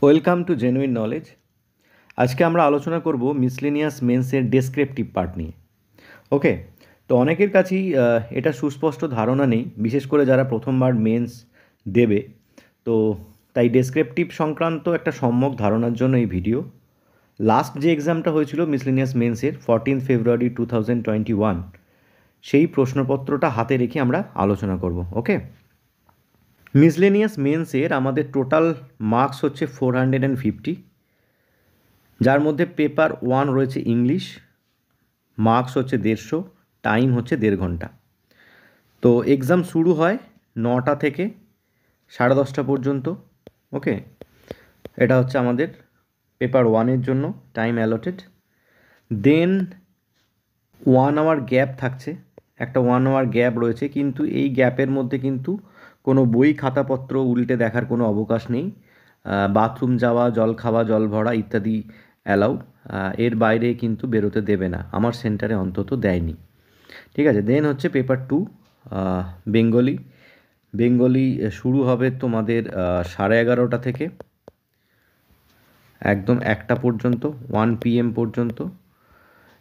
Welcome to genuine knowledge. আজকে আমরা আলোচনা করব মিসলেনিয়াস মেন্সের ডেসক্রিপটিভ পার্ট নিয়ে। ওকে, তো অনেকের কাছেই এটা সুস্পষ্ট ধারণা নেই, বিশেষ করে যারা প্রথমবার মেন্স দেবে। তো তাই ডেসক্রিপটিভ সংক্রান্ত একটা সম্যক ধারণার জন্য এই ভিডিও। লাস্ট যে এক্সামটা হয়েছিল মিসলেনিয়াস মেন্সের 14 ফেব্রুয়ারি 2021, সেই প্রশ্নপত্রটা হাতে রেখে আমরা আলোচনা করব। ওকে, মিসলেনিয়াস মেন্সের আমাদের টোটাল মার্কস হচ্ছে 450, যার মধ্যে পেপার 1 রয়েছে ইংলিশ, মার্কস হচ্ছে 150, টাইম হচ্ছে 1.5 ঘন্টা। তো এক্সাম শুরু হয় 9টা থেকে 10:30 পর্যন্ত। ওকে, এটা হচ্ছে আমাদের পেপার 1-এর জন্য টাইম অ্যালটেড। দেন 1 আওয়ার গ্যাপ থাকছে, একটা 1 আওয়ার গ্যাপ রয়েছে, কিন্তু এই গ্যাপের মধ্যে কিন্তু কোনো বই খাতাপত্র উল্টে দেখার কোনো অবকাশ নেই। বাথরুম যাওয়া, জল খাওয়া, জল ভরা ইত্যাদি অ্যালাউ, এর বাইরে কিন্তু বেরোতে দেবে না, আমার সেন্টারে অন্তত দেয়নি। ঠিক আছে, দেন হচ্ছে পেপার 2 বেঙ্গলি। বেঙ্গলি শুরু হবে তোমাদের 11:30 থেকে একদম 1টা পর্যন্ত, 1 PM পর্যন্ত।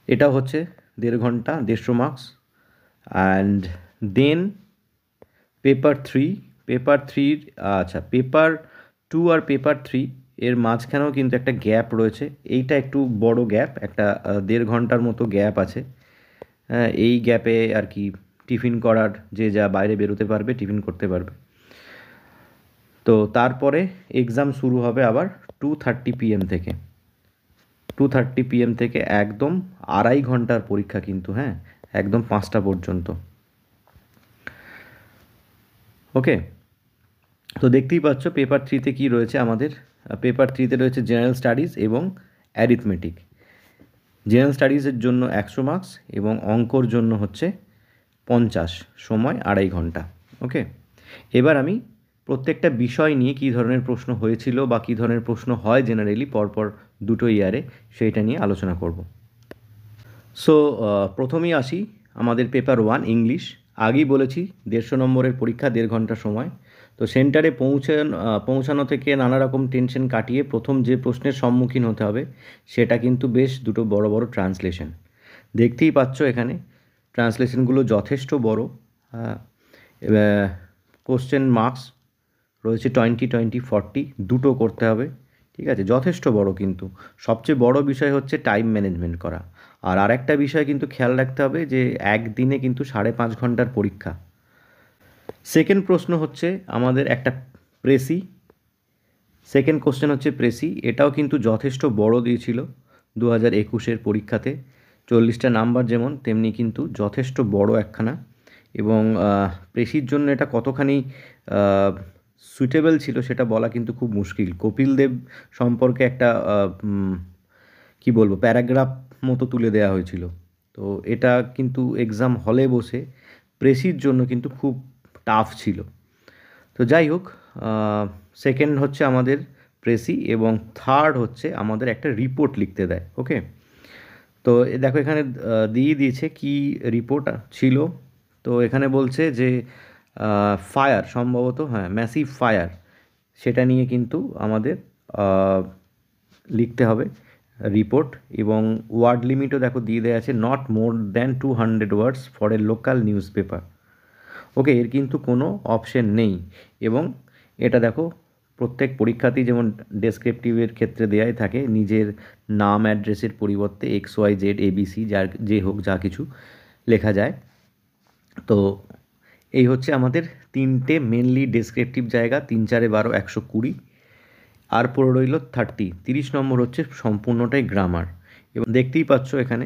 এটা হচ্ছে 1.5 ঘন্টা, 150 মার্কস। অ্যান্ড দেন পেপার 3, আচ্ছা, পেপার 2 আর পেপার 3 এর মাঝখানেও কিন্তু একটা গ্যাপ রয়েছে। এইটা একটু বড় গ্যাপ, একটা 1.5 ঘন্টার মতো গ্যাপ আছে। হ্যাঁ, এই গ্যাপে আর কি টিফিন করার, যে যা বাইরে বেরোতে পারবে টিফিন করতে পারবে। তো তারপরে এক্সাম শুরু হবে আবার 2:30 PM থেকে। 2:30 PM থেকে একদম 2.5 ঘন্টার পরীক্ষা কিন্তু, হ্যাঁ, একদম 5টা পর্যন্ত। ওকে, তো দেখতেই পাচ্ছ পেপার 3-তে কী রয়েছে আমাদের। পেপার 3-তে রয়েছে জেনারেল স্টাডিজ এবং অ্যারিথমেটিক। জেনারেল স্টাডিজের জন্য 100 মার্কস এবং অঙ্কর জন্য হচ্ছে 50, সময় 2.5 ঘন্টা। ওকে, এবার আমি প্রত্যেকটা বিষয় নিয়ে কী ধরনের প্রশ্ন হয়েছিল বা কী ধরনের প্রশ্ন হয় জেনারেলি পরপর দুটো ইয়ারে, সেইটা নিয়ে আলোচনা করব। সো প্রথমেই আসি আমাদের পেপার 1 ইংলিশ। আগেই বলেছি 150 নম্বরের পরীক্ষা, 1.5 ঘন্টা সময়। তো সেন্টারে পৌঁছানো থেকে নানা রকম টেনশন কাটিয়ে প্রথম যে প্রশ্নের সম্মুখীন হতে হবে সেটা কিন্তু বেশ দুটো বড় বড় ট্রান্সলেশন। দেখতেই পাচ্ছ এখানে ট্রান্সলেশনগুলো যথেষ্ট বড়। কোশ্চেন মার্কস রয়েছে 20, 20, 40, দুটো করতে হবে। ঠিক আছে, যথেষ্ট বড়। কিন্তু সবচেয়ে বড় বিষয় হচ্ছে টাইম ম্যানেজমেন্ট করা। আর আরেকটা বিষয় কিন্তু খেয়াল রাখতে হবে যে একদিনে কিন্তু 5.5 ঘন্টার পরীক্ষা। সেকেন্ড প্রশ্ন হচ্ছে আমাদের একটা প্রেসি। সেকেন্ড কোশ্চেন হচ্ছে প্রেসি, এটাও কিন্তু যথেষ্ট বড় দিয়েছিল 2021-এর পরীক্ষাতে। 40টা নাম্বার যেমন, তেমনি কিন্তু যথেষ্ট বড় একখানা। এবং প্রেসির জন্য এটা কতখানি সুইটেবল ছিল সেটা বলা কিন্তু খুব মুশকিল। কপিল দেব সম্পর্কে একটা কি বলবো, প্যারাগ্রাফ মতো তুলে দেওয়া হয়েছিল। তো এটা কিন্তু এক্সাম হলে বসে প্রেসির জন্য কিন্তু খুব টাফ ছিল। তো যাই হোক, সেকেন্ড হচ্ছে আমাদের প্রেসি এবং থার্ড হচ্ছে আমাদের একটা রিপোর্ট লিখতে দেয়। ওকে, তো দেখো এখানে দিয়ে দিয়েছে কি রিপোর্ট ছিল। তো এখানে বলছে যে ফায়ার, সম্ভবত হ্যাঁ ম্যাসিভ ফায়ার, সেটা নিয়ে কিন্তু আমাদের লিখতে হবে রিপোর্ট। এবং ওয়ার্ড লিমিটও দেখো দিয়ে দেওয়া আছে, not more than 200 words for a local news paper. Okay, এর কিন্তু কোনো অপশন নেই। এবং এটা দেখো প্রত্যেক পরীক্ষাতেই যেমন ডেসক্রিপটিভের ক্ষেত্রে দেয়াই থাকে, নিজের নাম অ্যাড্রেসের পরিবর্তে XYZ ABC যার যে হোক যা কিছু লেখা যায়। তো এই হচ্ছে আমাদের 3টে মেনলি ডেসক্রিপটিভ জায়গা, 3 4 12 120, আর পড়ে রইল 30 নম্বর হচ্ছে সম্পূর্ণটাই গ্রামার। এবং দেখতেই পাচ্ছ এখানে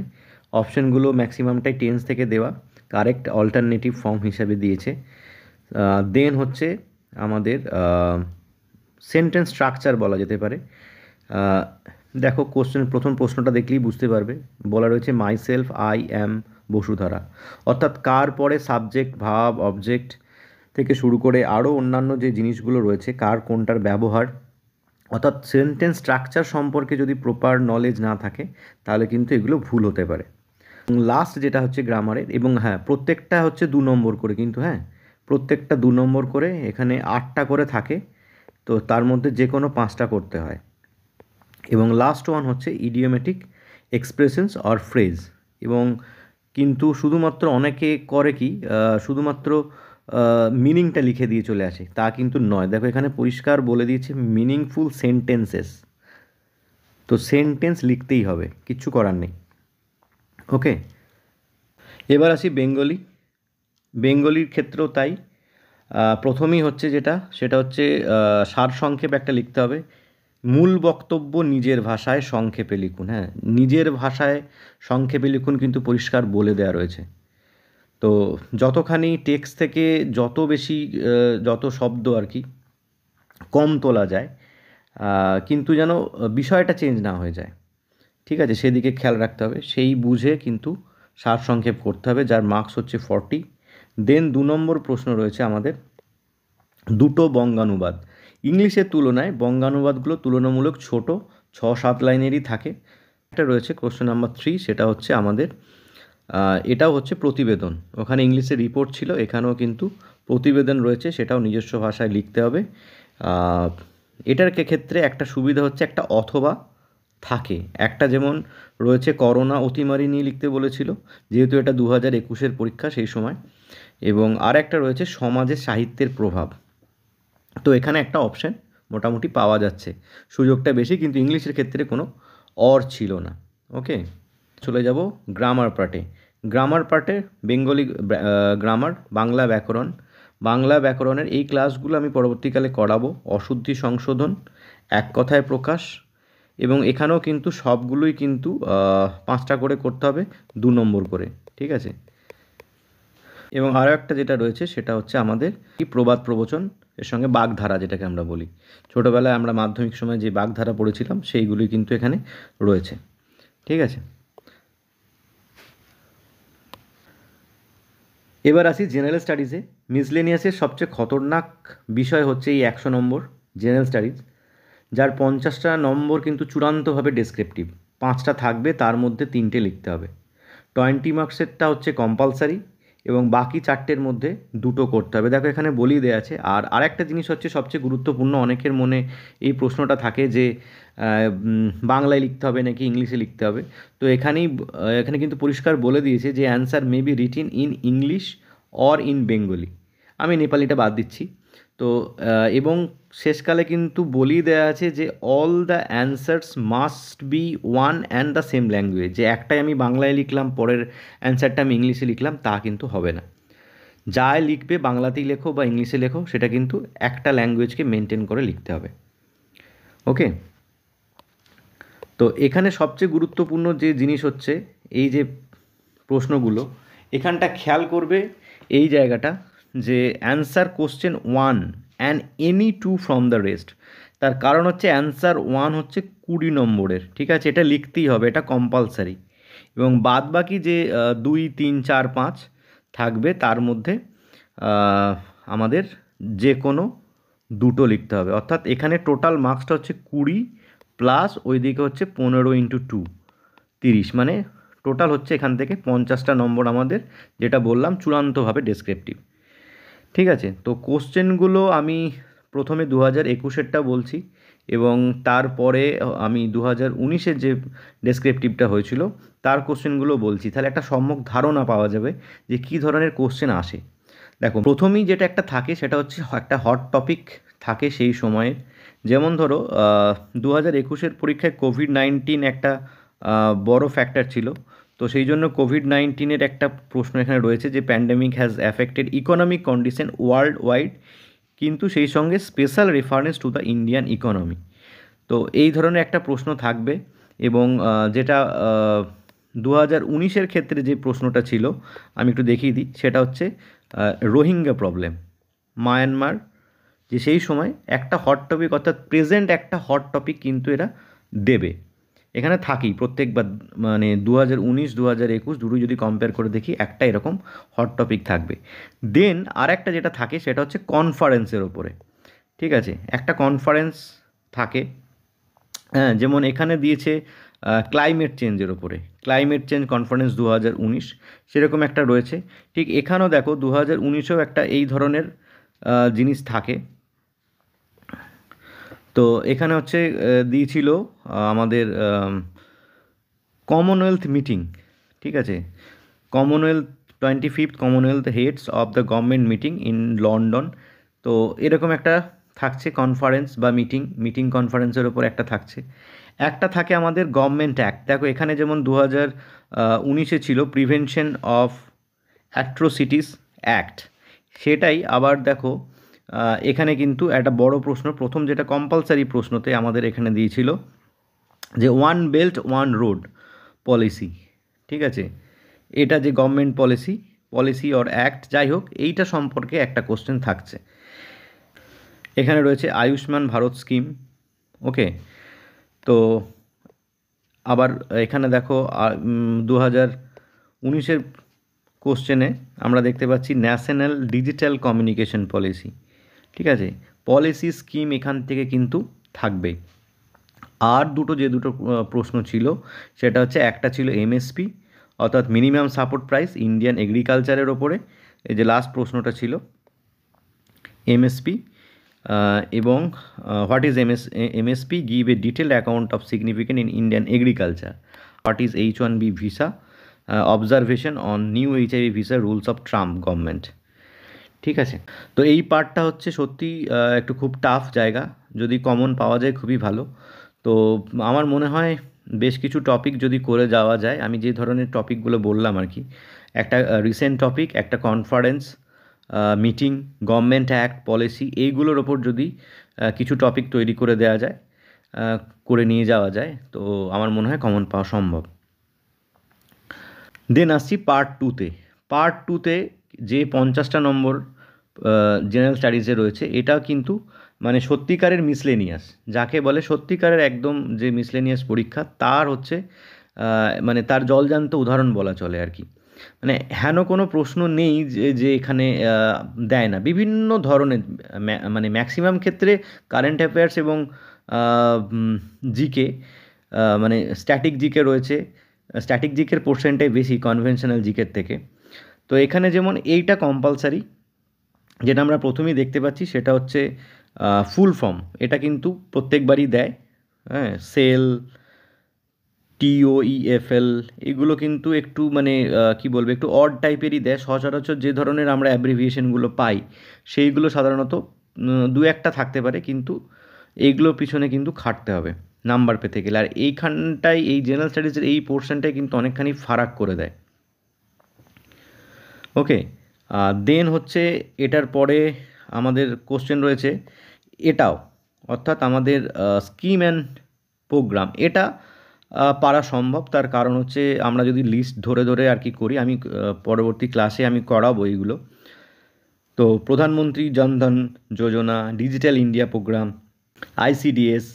অপশানগুলো ম্যাক্সিমামটাই টেন্স থেকে দেওয়া, কারেক্ট অল্টারনেটিভ ফর্ম হিসাবে দিয়েছে। দেন হচ্ছে আমাদের সেন্টেন্স স্ট্রাকচার বলা যেতে পারে। দেখো প্রথম প্রশ্নটা দেখলেই বুঝতে পারবে, বলা রয়েছে my self, I am Vasudhara. অর্থাৎ কার পরে সাবজেক্ট, ভার্ব, অবজেক্ট থেকে শুরু করে আরও অন্যান্য যে জিনিসগুলো রয়েছে, কার কোনটার ব্যবহার। অর্থাৎ সেন্টেন্স স্ট্রাকচার সম্পর্কে যদি প্রপার নলেজ না থাকে তাহলে কিন্তু এগুলো ভুল হতে পারে। লাস্ট যেটা হচ্ছে গ্রামারের, এবং হ্যাঁ প্রত্যেকটা হচ্ছে 2 নম্বর করে কিন্তু, হ্যাঁ প্রত্যেকটা 2 নম্বর করে, এখানে 8টা করে থাকে। তো তার মধ্যে যে কোনো 5টা করতে হয়। এবং লাস্ট ওয়ান হচ্ছে ইডিওমেটিক এক্সপ্রেশনস অর ফ্রেজ। এবং কিন্তু শুধুমাত্র অনেকে করে কি শুধুমাত্র মিনিংটা লিখে দিয়ে চলে আসে, তা কিন্তু নয়। দেখো এখানে পরিষ্কার বলে দিয়েছে মিনিংফুল সেন্টেন্সেস। তো সেন্টেন্স লিখতেই হবে, কিচ্ছু করার নেই। ওকে, এবার আসি বেঙ্গলি। বেঙ্গলির ক্ষেত্রেও তাই। প্রথমেই হচ্ছে যেটা, সেটা হচ্ছে সারসংক্ষেপ একটা লিখতে হবে। মূল বক্তব্য নিজের ভাষায় সংক্ষেপে লিখুন। হ্যাঁ, নিজের ভাষায় সংক্ষেপে লিখুন কিন্তু পরিষ্কার বলে দেওয়া রয়েছে। তো যতখানি টেক্সট থেকে যত বেশি যত শব্দ আর কি কম তোলা যায়, কিন্তু যেন বিষয়টা চেঞ্জ না হয়ে যায়, ঠিক আছে, সেদিকে খেয়াল রাখতে হবে। সেই বুঝে কিন্তু সারসংক্ষেপ করতে হবে, যার মার্কস হচ্ছে 40। দেন 2 নম্বর প্রশ্ন রয়েছে আমাদের দুটো বঙ্গানুবাদ। ইংলিশের তুলনায় বঙ্গানুবাদগুলো তুলনামূলক ছোট, 6-7 লাইনেরই থাকে। একটা রয়েছে কোশ্চেন নাম্বার 3, সেটা হচ্ছে আমাদের এটাও হচ্ছে প্রতিবেদন। ওখানে ইংলিশে রিপোর্ট ছিল, এখানেও কিন্তু প্রতিবেদন রয়েছে, সেটাও নিজস্ব ভাষায় লিখতে হবে। এটার ক্ষেত্রে একটা সুবিধা হচ্ছে একটা অথবা থাকে। একটা যেমন রয়েছে করোনা অতিমারি নিয়ে লিখতে বলেছিল, যেহেতু এটা 2021-এর পরীক্ষা সেই সময়। এবং আর একটা রয়েছে সমাজে সাহিত্যের প্রভাব। তো এখানে একটা অপশান মোটামুটি পাওয়া যাচ্ছে, সুযোগটা বেশি, কিন্তু ইংলিশের ক্ষেত্রে কোনো অর ছিল না। ওকে, চলে যাব গ্রামার পার্টে। গ্রামার পার্টে বেঙ্গলি গ্রামার, বাংলা ব্যাকরণ। বাংলা ব্যাকরণের এই ক্লাসগুলো আমি পরবর্তীকালে করাবো। অশুদ্ধি সংশোধন, এক কথায় প্রকাশ, এবং এখানেও কিন্তু সবগুলোই কিন্তু 5টা করে করতে হবে, 2 নম্বর করে, ঠিক আছে। এবং আরও একটা যেটা রয়েছে সেটা হচ্ছে আমাদের কি প্রবাদ প্রবচন, এর সঙ্গে বাগধারা যেটাকে আমরা বলি। ছোটোবেলায় আমরা মাধ্যমিক সময় যে বাগধারা পড়েছিলাম সেইগুলি কিন্তু এখানে রয়েছে, ঠিক আছে। এবার আসি জেনারেল স্টাডিজে। মিসলেনিয়াসের সবচেয়ে খতরনাক বিষয় হচ্ছে এই 100 নম্বর জেনারেল স্টাডিজ, যার 50টা নম্বর কিন্তু চূড়ান্তভাবে ডেসক্রিপটিভ। 5টা থাকবে, তার মধ্যে 3টে লিখতে হবে। 20 মার্কসেরটা হচ্ছে কম্পালসারি, এবং বাকি 4টের মধ্যে 2টো করতে হবে। দেখো এখানে বলেই দেওয়া আছে। আর আরেকটা জিনিস হচ্ছে সবচেয়ে গুরুত্বপূর্ণ, অনেকের মনে এই প্রশ্নটা থাকে যে বাংলায় লিখতে হবে নাকি ইংলিশে লিখতে হবে। তো এখানে কিন্তু পরিষ্কার বলে দিয়েছে যে answer may be written in English or in Bengali. আমি নেপালিটা বাদ দিচ্ছি। তো এবং শেষকালে কিন্তু বলেই দেওয়া আছে যে all the answers must be one and the same language. যে একটাই আমি বাংলায় লিখলাম, পরের অ্যান্সারটা আমি ইংলিশে লিখলাম, তা কিন্তু হবে না। যাই লিখবে, বাংলাতেই লেখো বা ইংলিশে লেখো, সেটা কিন্তু একটা ল্যাঙ্গুয়েজকে মেনটেন করে লিখতে হবে। ওকে, তো এখানে সবচেয়ে গুরুত্বপূর্ণ যে জিনিস হচ্ছে এই যে প্রশ্নগুলো, এখানটা খেয়াল করবে এই জায়গাটা, যে answer question 1 and any 2 from the rest. তার কারণ হচ্ছে অ্যান্সার 1 হচ্ছে 20 নম্বরের, ঠিক আছে, এটা লিখতেই হবে, এটা কম্পালসারি। এবং বাদ বাকি যে 2, 3, 4, 5 থাকবে, তার মধ্যে আমাদের যে কোনো 2টো লিখতে হবে। অর্থাৎ এখানে টোটাল মার্কসটা হচ্ছে 20 প্লাস ওইদিকে হচ্ছে 15 ইন্টু 2, 30, মানে টোটাল হচ্ছে এখান থেকে 50টা নম্বর আমাদের, যেটা বললাম চূড়ান্তভাবে ডেসক্রিপটিভ, ঠিক আছে। তো কোশ্চেনগুলো আমি প্রথমে 2021-এরটা বলছি, এবং তারপরে আমি 2019-এর যে ডেসক্রিপটিভটা হয়েছিল তার কোশ্চেনগুলো বলছি। তাহলে একটা সম্যক ধারণা পাওয়া যাবে যে কী ধরনের কোশ্চেন আসে। দেখো প্রথমেই যেটা একটা থাকে সেটা হচ্ছে একটা হট টপিক থাকে সেই সময়ে। যেমন ধরো 2021-এর পরীক্ষায় কোভিড-19 একটা বড় ফ্যাক্টর ছিল। তো সেই জন্য কোভিড-19-এর একটা প্রশ্ন এখানে রয়েছে যে pandemic has affected economic condition world wide, কিন্তু সেই সঙ্গে special reference to the Indian economy. তো এই ধরনের একটা প্রশ্ন থাকবে। এবং যেটা 2019-এর ক্ষেত্রে যে প্রশ্নটা ছিল আমি একটু দেখিয়ে দিই, সেটা হচ্ছে রোহিঙ্গা প্রবলেম, মায়ানমার, যে সেই সময় একটা হট টপিক, অর্থাৎ প্রেজেন্ট একটা হট টপিক কিন্তু এরা দেবে। এখানে থাকেই প্রত্যেকবার, মানে 2019, 2021 দুটোই যদি কম্পেয়ার করে দেখি, একটা এরকম হট টপিক থাকবে। দেন আর একটা যেটা থাকে সেটা হচ্ছে কনফারেন্সের ওপরে, ঠিক আছে, একটা কনফারেন্স থাকে। হ্যাঁ, যেমন এখানে দিয়েছে ক্লাইমেট চেঞ্জের ওপরে, ক্লাইমেট চেঞ্জ কনফারেন্স 2019, সেরকম একটা রয়েছে। ঠিক এখানেও দেখো 2019-এও একটা এই ধরনের জিনিস থাকে। তো এখানে হচ্ছে দিয়েছিল আমাদের কমনওয়েলথ মিটিং, ঠিক আছে, Commonwealth 25th Commonwealth heads of the government meeting in London. তো এরকম একটা থাকছে কনফারেন্স বা মিটিং কনফারেন্সের ওপর একটা থাকছে। একটা থাকে আমাদের গভর্নমেন্ট অ্যাক্ট, দেখো এখানে যেমন 2019-এ ছিল প্রিভেনশন অফ অ্যাট্রোসিটিস অ্যাক্ট, সেটাই আবার দেখো এখানে কিন্তু একটা বড় প্রশ্ন, প্রথম যেটা কম্পালসারি প্রশ্নতে আমাদের এখানে দিয়েছিল যে one belt one road policy, ঠিক আছে, এটা যে গভর্নমেন্ট পলিসি অর অ্যাক্ট যাই হোক, এইটা সম্পর্কে একটা কোশ্চেন থাকছে। এখানে রয়েছে আয়ুষ্মান ভারত স্কিম, ওকে। তো আবার এখানে দেখো 2019-এর কোশ্চেনে আমরা দেখতে পাচ্ছি ন্যাশনাল ডিজিটাল কমিউনিকেশন পলিসি, ঠিক আছে, পলিসি স্কিম এখান থেকে কিন্তু থাকবে। আর যে দুটো প্রশ্ন ছিল সেটা হচ্ছে একটা ছিল এমএসপি অর্থাৎ মিনিমাম সাপোর্ট প্রাইস ইন্ডিয়ান এগ্রিকালচারের ওপরে, এই যে লাস্ট প্রশ্নটা ছিল এমএসপি, এবং what is MSP, give a detailed account of significant in Indian agriculture, what is H1B visa, observation on new HIV visa rules of Trump government, ঠিক আছে। তো এই পার্টটা হচ্ছে সত্যি একটু খুব টাফ জায়গা, যদি কমন পাওয়া যায় খুবই ভালো। তো আমার মনে হয় বেশ কিছু টপিক যদি করে যাওয়া যায়, আমি যে ধরনের টপিকগুলো বললাম আর কি, একটা রিসেন্ট টপিক, একটা conference, meeting, government act, policy, এইগুলোর ওপর যদি কিছু টপিক তৈরি করে দেওয়া যায়, করে নিয়ে যাওয়া যায়, তো আমার মনে হয় কমন পাওয়া সম্ভব। দেন আসছি পার্ট টুতে যে 50টা নম্বর জেনারেল স্টাডিজে রয়েছে, এটা কিন্তু মানে সত্যিকারের মিসলেনিয়াস, যাকে বলে সত্যিকারের একদম যে মিসলেনিয়াস পরীক্ষা, তার হচ্ছে মানে তার জলজান্ত উদাহরণ বলা চলে আর কি। মানে হেন কোনো প্রশ্ন নেই যে এখানে দেয় না, বিভিন্ন ধরনের, মানে ম্যাক্সিমাম ক্ষেত্রে কারেন্ট অ্যাফেয়ার্স এবং জিকে, মানে স্ট্যাটিক জিকে রয়েছে, স্ট্যাটিক জিকের পোর্শনটাই বেশি কনভেনশনাল জিকের থেকে। তো এখানে যেমন এইটা কম্পালসারি, যেটা আমরা প্রথমেই দেখতে পাচ্ছি সেটা হচ্ছে ফুল ফর্ম, এটা কিন্তু প্রত্যেকবারই দেয়, হ্যাঁ, সেল, TOEFL, এগুলো কিন্তু একটু মানে কী বলবো, একটু অড টাইপেরই দেয়, সচরাচর যে ধরনের আমরা অ্যাব্রিভিয়েশনগুলো পাই সেইগুলো সাধারণত দু একটা থাকতে পারে, কিন্তু এইগুলোর পিছনে কিন্তু খাটতে হবে নাম্বার পেতে গেলে, আর এইখানটাই এই জেনারেল স্টাডিজের এই পোর্শনটাই কিন্তু অনেকখানি ফারাক করে দেয়, ওকে। দেন হচ্ছে এটার পরে আমাদের কোশ্চেন রয়েছে এটাও, অর্থাৎ আমাদের স্কিম অ্যান্ড প্রোগ্রাম, এটা পারা সম্ভব, তার কারণ হচ্ছে আমরা যদি লিস্ট ধরে ধরে আর কি করি, আমি পরবর্তী ক্লাসে আমি করাবো এইগুলো। তো প্রধানমন্ত্রী জনধন যোজনা, ডিজিটাল ইন্ডিয়া প্রোগ্রাম, ICDS,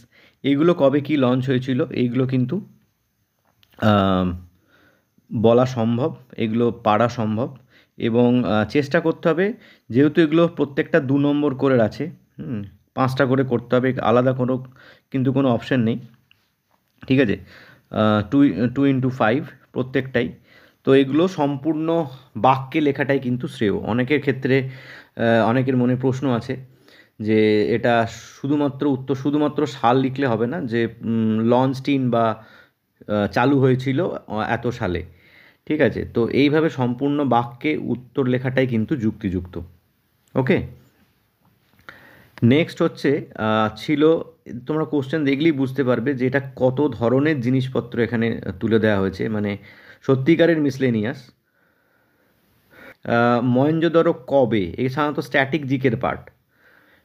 এইগুলো কবে কি লঞ্চ হয়েছিল এইগুলো কিন্তু বলা সম্ভব, এগুলো পারা সম্ভব, এবং চেষ্টা করতে হবে, যেহেতু এগুলো প্রত্যেকটা 2 নম্বর করে আছে, 5টা করে করতে হবে, আলাদা কিন্তু কোনো অপশান নেই, ঠিক আছে, 2 into 5 প্রত্যেকটাই। তো এগুলো সম্পূর্ণ বাক্যে লেখাটাই কিন্তু শ্রেয়। অনেকের ক্ষেত্রে অনেকের মনে প্রশ্ন আছে যে এটা শুধুমাত্র সাল লিখলে হবে না, যে লঞ্চড ইন বা চালু হয়েছিল এত সালে, ঠিক আছে, তো এইভাবে সম্পূর্ণ বাক্যে উত্তর লেখাটাই কিন্তু যুক্তিযুক্ত, ওকে। নেক্সট হচ্ছে ছিল, তোমরা কোশ্চেন দেখলেই বুঝতে পারবে যে এটা কত ধরনের জিনিসপত্র এখানে তুলে দেওয়া হয়েছে, মানে সত্যিকারের মিসলেনিয়াস। মহেঞ্জোদারো কবে, এই সাধারণত স্ট্যাটিক জিকের পার্ট,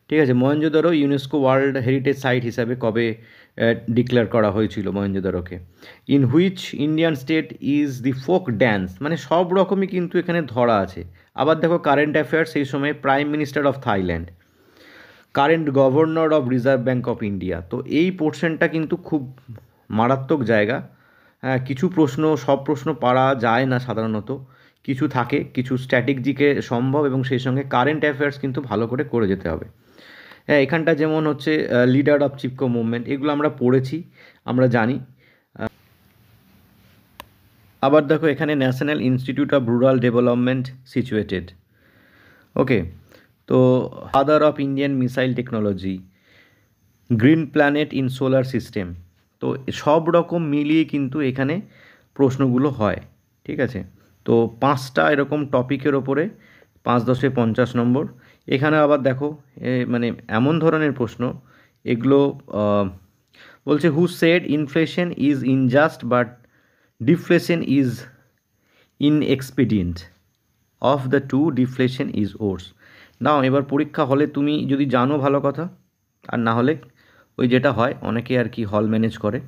ঠিক আছে, Mohenjodaro UNESCO world heritage site হিসাবে কবে ডিক্লেয়ার করা হয়েছিল মহেঞ্জোদারোকে। In which Indian state is the folk dance, মানে সব রকমই কিন্তু এখানে ধরা আছে। আবার দেখো কারেন্ট অ্যাফেয়ার্স, সেই সময় prime minister of Thailand, current governor of reserve bank of India. তো এই পোর্শনটা কিন্তু খুব মারাত্মক জায়গা, হ্যাঁ, সব প্রশ্ন পারা যায় না সাধারণত, কিছু থাকে, কিছু স্ট্র্যাটেজিকে সম্ভব, এবং সেই সঙ্গে কারেন্ট অ্যাফেয়ার্স কিন্তু ভালো করে যেতে হবে। হ্যাঁ, এখানটা যেমন হচ্ছে লিডার অফ চিপকো মুভমেন্ট, এগুলো আমরা পড়েছি, আমরা জানি। আবার দেখো এখানে National Institute of Rural Development situated, okay. তো father of Indian missile technology, green planet in solar system. তো সব রকম মিলিয়ে কিন্তু এখানে প্রশ্নগুলো হয়, ঠিক আছে। তো 5টা এরকম টপিকের ওপরে 5×10=50 নম্বর। এখানে আবার দেখো মানে এমন ধরনের প্রশ্ন এগুলো বলছে who said inflation is unjust but deflation is inexpedient, of the two deflation is worse. Now এবার পরীক্ষা হলে তুমি যদি জানো ভালো কথা, আর না হলে ওই যেটা হয় অনেকে আর কি হল ম্যানেজ করে।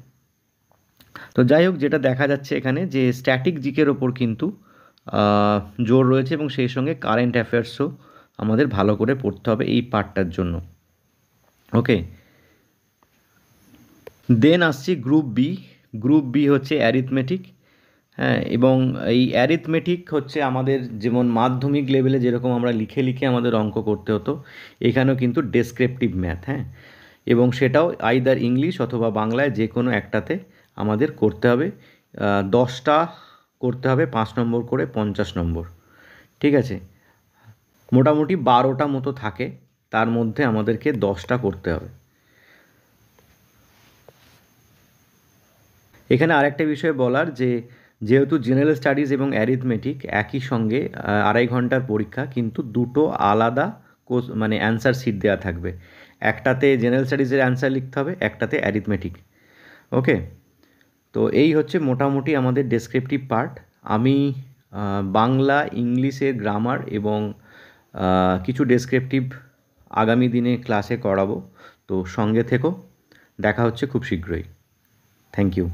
তো যাই হোক, যেটা দেখা যাচ্ছে এখানে যে স্ট্যাটিক জিকের ওপর কিন্তু জোর রয়েছে এবং সেই সঙ্গে কারেন্ট অ্যাফেয়ার্সও আমাদের ভালো করে পড়তে হবে এই পার্টটার জন্য। ওকে, দেন আসছি গ্রুপ বি। গ্রুপ বি হচ্ছে অ্যারিথমেটিক। হ্যাঁ, এবং এই অ্যারিথমেটিক হচ্ছে আমাদের যেমন মাধ্যমিক লেভেলে যেরকম আমরা লিখে লিখে আমাদের অঙ্ক করতে হতো, এখানেও কিন্তু ডেসক্রিপটিভ ম্যাথ। হ্যাঁ, এবং সেটাও আইদার ইংলিশ অথবা বাংলায় যে কোনো একটাতে আমাদের করতে হবে। 10টা করতে হবে, 5 নম্বর করে 50 নম্বর, ঠিক আছে। মোটামুটি 12টা মতো থাকে, তার মধ্যে আমাদেরকে 10টা করতে হবে। এখানে আরেকটা বিষয় বলার যে যেহেতু জেনারেল স্টাডিজ এবং অ্যারিথমেটিক একই সঙ্গে 2.5 ঘন্টার পরীক্ষা, কিন্তু দুটো আলাদা মানে অ্যান্সার শিট দেওয়া থাকবে। একটাতে জেনারেল স্টাডিজের অ্যান্সার লিখতে হবে, একটাতে অ্যারিথমেটিক। ওকে, তো এই হচ্ছে মোটামুটি আমাদের ডেসক্রিপটিভ পার্ট। আমি বাংলা, ইংলিশের গ্রামার এবং কিছু ডেসক্রিপটিভ আগামী দিনে ক্লাসে করাবো। তো সঙ্গে থেকো, দেখা হচ্ছে খুব শীঘ্রই। Thank you.